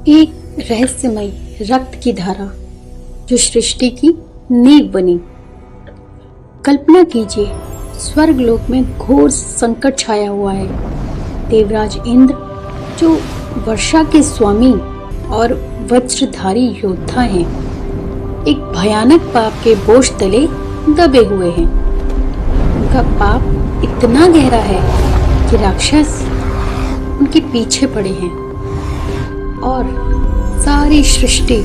एक रहस्यमय रक्त की धारा जो सृष्टि की नींव बनी। कल्पना कीजिए, स्वर्गलोक में घोर संकट छाया हुआ है। देवराज इंद्र, जो वर्षा के स्वामी और वज्रधारी योद्धा हैं, एक भयानक पाप के बोझ तले दबे हुए हैं। उनका पाप इतना गहरा है कि राक्षस उनके पीछे पड़े हैं और सारी सृष्टि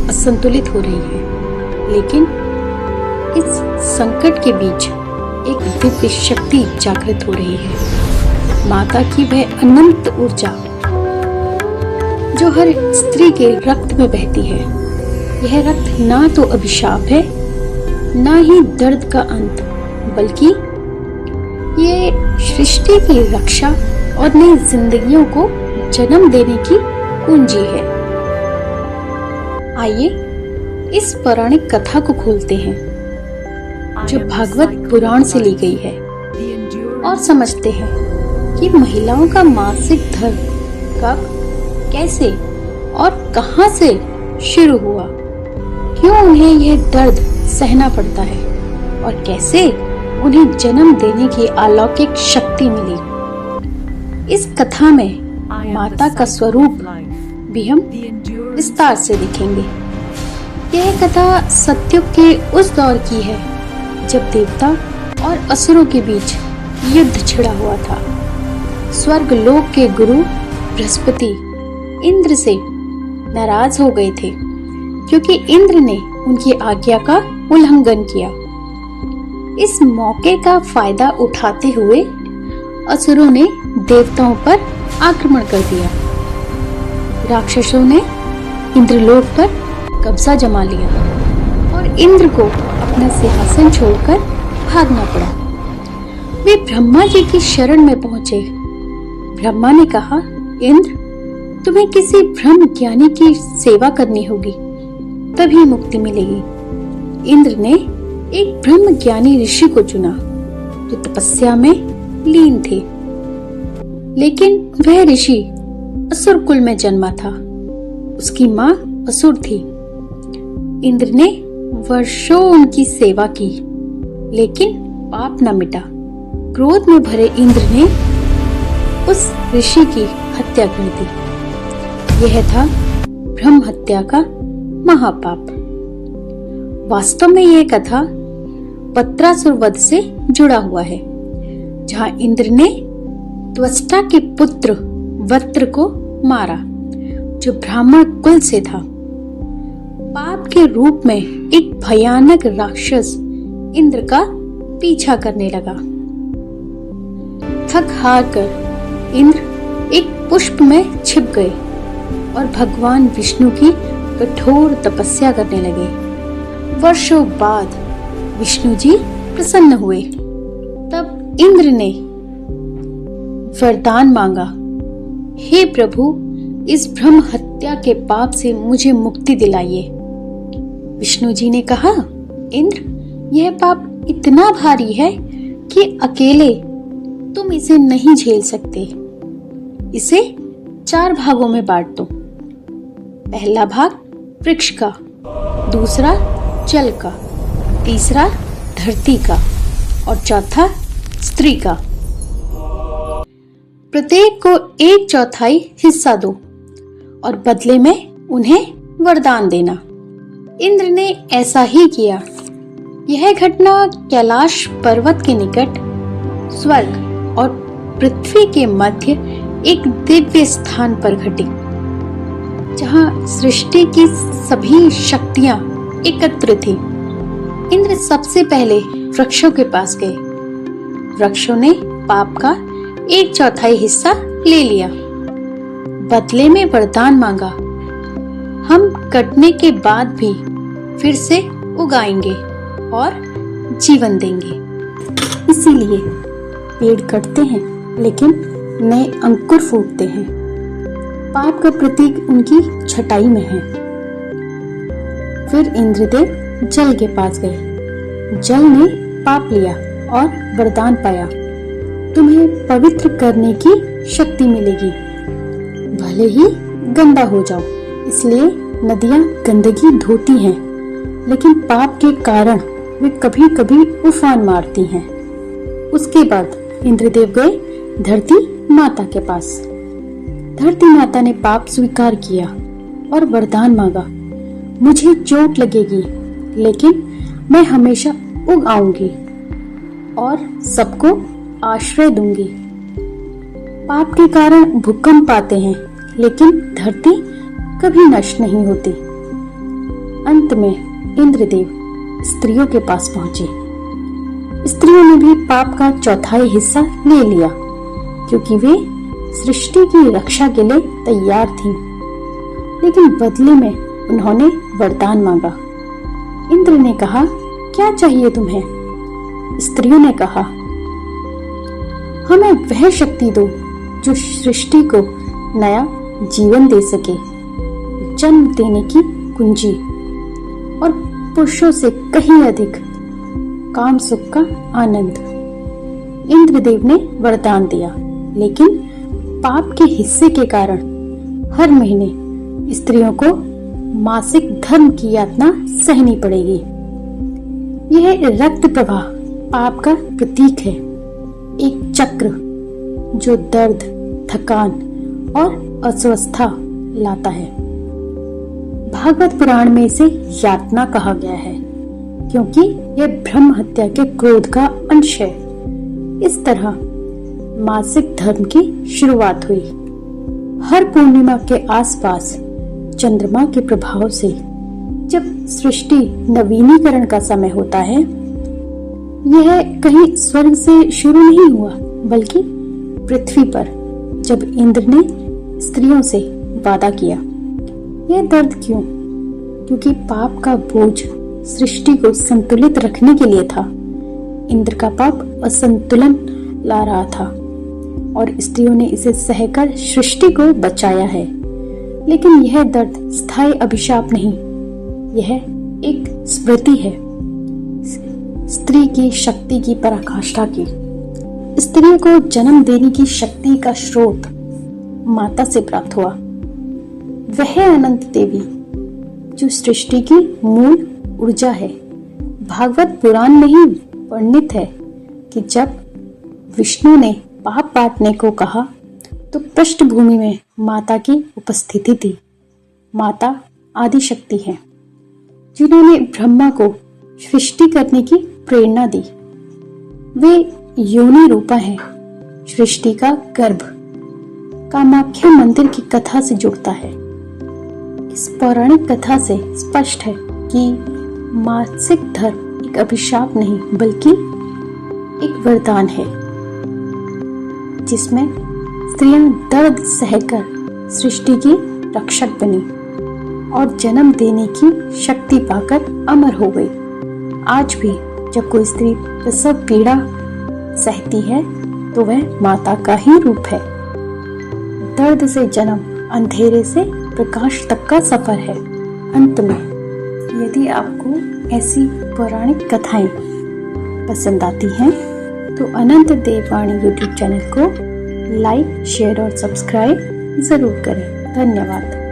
असंतुलित हो रही है। लेकिन इस संकट के बीच एक दिव्य शक्ति जागृत हो रही है, माता की वह अनंत ऊर्जा जो हर स्त्री के रक्त में बहती है। यह रक्त ना तो अभिशाप है, ना ही दर्द का अंत, बल्कि ये सृष्टि की रक्षा और नई जिंदगियों को जन्म देने की कुंजी है। आइए इस पौराणिक कथा को खोलते हैं, जो भागवत पुराण से ली गई है, और समझते हैं कि महिलाओं का मासिक धर्म कब, कैसे और कहां से शुरू हुआ, क्यों उन्हें यह दर्द सहना पड़ता है और कैसे उन्हें जन्म देने की अलौकिक शक्ति मिली। इस कथा में माता का स्वरूप भी हम विस्तार से देखेंगे। यह कथा सतयुग के उस दौर की है जब देवता और असुरों के बीच युद्ध छिड़ा हुआ था। स्वर्गलोक के गुरु बृहस्पति इंद्र से नाराज हो गए थे क्योंकि इंद्र ने उनकी आज्ञा का उल्लंघन किया। इस मौके का फायदा उठाते हुए असुरों ने देवताओं पर आक्रमण कर दिया। राक्षसों ने इंद्रलोक पर कब्जा जमा लिया और इंद्र को अपना सिंहासन छोड़कर भागना पड़ा। वे ब्रह्मा जी की शरण में पहुंचे। ब्रह्मा ने कहा, इंद्र, तुम्हें किसी ब्रह्म ज्ञानी की सेवा करनी होगी, तभी मुक्ति मिलेगी। इंद्र ने एक ब्रह्म ज्ञानी ऋषि को चुना जो तपस्या में लीन थे, लेकिन वह ऋषि असुर कुल में जन्मा था। उसकी माँ असुर थी। इंद्र ने वर्षों उनकी सेवा की, लेकिन पाप न मिटा। क्रोध में भरे इंद्र ने उस ऋषि की हत्या कर दी। यह था ब्रह्म हत्या का महापाप। वास्तव में यह कथा वत्रासुर वध से जुड़ा हुआ है, जहां इंद्र ने त्वष्टा के पुत्र वत्र को मारा, जो ब्राह्मण कुल से था। पाप के रूप में एक भयानक राक्षस इंद्र का पीछा करने लगा। थक हार कर इंद्र एक पुष्प में छिप गए और भगवान विष्णु की कठोर तपस्या करने लगे। वर्षों बाद विष्णु जी प्रसन्न हुए। तब इंद्र ने वरदान मांगा, हे प्रभु, इस ब्रह्म हत्या के पाप से मुझे मुक्ति दिलाइए। विष्णु जी ने कहा, इंद्र, यह पाप इतना भारी है कि अकेले तुम इसे नहीं झेल सकते। इसे 4 भागों में बांट दो। पहला भाग वृक्ष का, दूसरा जल का, तीसरा धरती का और चौथा स्त्री का। प्रत्येक को 1/4 हिस्सा दो और बदले में उन्हें वरदान देना। इंद्र ने ऐसा ही किया। यह घटना कैलाश पर्वत के निकट स्वर्ग और पृथ्वी के मध्य एक दिव्य स्थान पर घटी, जहां सृष्टि की सभी शक्तियां एकत्र थी। इंद्र सबसे पहले वृक्षों के पास गए। वृक्षों ने पाप का 1/4 हिस्सा ले लिया। बदले में वरदान मांगा, हम कटने के बाद भी फिर से उगाएंगे और जीवन देंगे। इसीलिए पेड़ कटते हैं लेकिन नए अंकुर फूटते हैं। पाप का प्रतीक उनकी छटाई में है। फिर इंद्रदेव जल के पास गए। जल ने पाप लिया और वरदान पाया, तुम्हें पवित्र करने की शक्ति मिलेगी, भले ही गंदा हो जाओ। इसलिए नदियां गंदगी धोती हैं, लेकिन पाप के कारण वे कभी कभी उफान मारती हैं। उसके बाद इंद्रदेव गए धरती माता के पास। धरती माता ने पाप स्वीकार किया और वरदान मांगा, मुझे चोट लगेगी लेकिन मैं हमेशा उग आऊंगी और सबको आश्रय दूंगी। पाप के कारण भूकंप आते हैं, लेकिन धरती कभी नष्ट नहीं होती। अंत में इंद्रदेव स्त्रियों के पास पहुंचे। स्त्रियों ने भी पाप का चौथाई हिस्सा ले लिया, क्योंकि वे सृष्टि की रक्षा के लिए तैयार थीं। लेकिन बदले में उन्होंने वरदान मांगा। इंद्र ने कहा, क्या चाहिए तुम्हें? स्त्रियों ने कहा, हमें वह शक्ति दो जो सृष्टि को नया जीवन दे सके, जन्म देने की कुंजी और पुरुषों से कहीं अधिक काम सुख का आनंद। इंद्रदेव ने वरदान दिया, लेकिन पाप के हिस्से के कारण हर महीने स्त्रियों को मासिक धर्म की यातना सहनी पड़ेगी। यह रक्त प्रवाह पाप का प्रतीक है, एक चक्र जो दर्द, थकान और अस्वस्थता लाता है। भागवत पुराण में इसे यातना कहा गया है, क्योंकि यह ब्रह्म हत्या के क्रोध का अंश है। इस तरह मासिक धर्म की शुरुआत हुई। हर पूर्णिमा के आसपास चंद्रमा के प्रभाव से जब सृष्टि नवीनीकरण का समय होता है, यह कहीं स्वर्ग से शुरू नहीं हुआ, बल्कि पृथ्वी पर जब इंद्र ने स्त्रियों से वादा किया। यह दर्द क्यों? क्योंकि पाप का बोझ सृष्टि को संतुलित रखने के लिए था। इंद्र का पाप असंतुलन ला रहा था और स्त्रियों ने इसे सहकर सृष्टि को बचाया है। लेकिन यह दर्द स्थायी अभिशाप नहीं, यह एक स्मृति है स्त्री की शक्ति की पराकाष्ठा की। स्त्री को जन्म देने की शक्ति का स्रोत माता से प्राप्त हुआ। वह अनंत देवी जो सृष्टि की मूल ऊर्जा है। भागवत पुराण में ही वर्णित है कि जब विष्णु ने पाप बांटने को कहा तो पृष्ठभूमि में माता की उपस्थिति थी। माता आदि शक्ति है, जिन्होंने ब्रह्मा को सृष्टि करने की प्रेरणा दी। वे योनि रूपा है। सृष्टि का गर्भ कामाख्या मंदिर की कथा से जुड़ता है। इस पौराणिक कथा से स्पष्ट है कि मासिक धर्म एक अभिशाप नहीं, बल्कि एक वरदान है, जिसमें स्त्रियां दर्द सहकर सृष्टि की रक्षक बनी और जन्म देने की शक्ति पाकर अमर हो गई। आज भी जब कोई स्त्री प्रसव पीड़ा सहती है तो वह माता का ही रूप है। दर्द से जन्म, अंधेरे से प्रकाश तक का सफर है। अंत में यदि आपको ऐसी पौराणिक कथाएं पसंद आती हैं तो अनंत देववाणी यूट्यूब चैनल को लाइक, शेयर और सब्सक्राइब जरूर करें। धन्यवाद।